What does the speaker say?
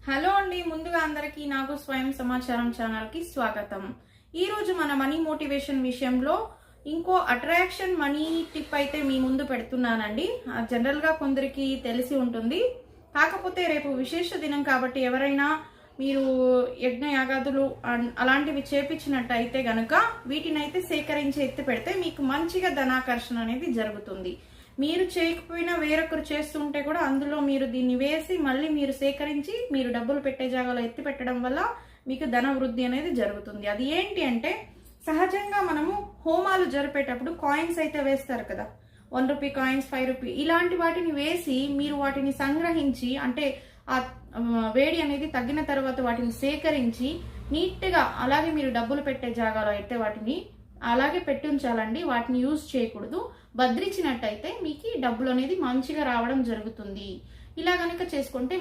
Hello అండి, ముందుగా అందరికీ నాకు స్వయం సమాచారం ఛానల్ కి స్వాగతం. ఈ రోజు మన మనీ మోటివేషన్ విషయంలో ఇంకో అట్రాక్షన్ మనీ టిప్ అయితే మీ ముందు పెడుతున్నానండి. జనరల్ గా కొందరికి తెలిసి ఉంటుంది, కాకపోతే రేపు విశేష దినం కాబట్టి ఎవరైనా మీరు యజ్ఞ యాగాదులు అలాంటివి చేపించినట్టయితే గనక వీటినైతే సేకరించి ఎత్తి పెడితే మీకు మంచిగా ధనాకర్షణ అనేది జరుగుతుంది. మీరు చేయకపోయినా వేరొకరు చేస్తుంటే కూడా అందులో మీరు దీన్ని వేసి మళ్ళీ మీరు సేకరించి మీరు డబ్బులు పెట్టే జాగాలో ఎత్తి పెట్టడం వల్ల మీకు ధన వృద్ధి అనేది జరుగుతుంది. అది ఏంటి అంటే, సహజంగా మనము హోమాలు జరిపేటప్పుడు కాయిన్స్ అయితే వేస్తారు కదా, 1 రూపీ కాయిన్స్, 5 రూపీ ఇలాంటి వాటిని వేసి మీరు వాటిని సంగ్రహించి, అంటే ఆ వేడి అనేది తగ్గిన తర్వాత వాటిని సేకరించి నీట్గా అలాగే మీరు డబ్బులు పెట్టే జాగాలో అయితే వాటిని అలాగే పెట్టి ఉంచాలండి. వాటిని యూజ్ చేయకూడదు. బద్రించినట్టయితే మీకు డబ్బులు అనేది మంచిగా రావడం జరుగుతుంది. ఇలా గనక చేసుకుంటే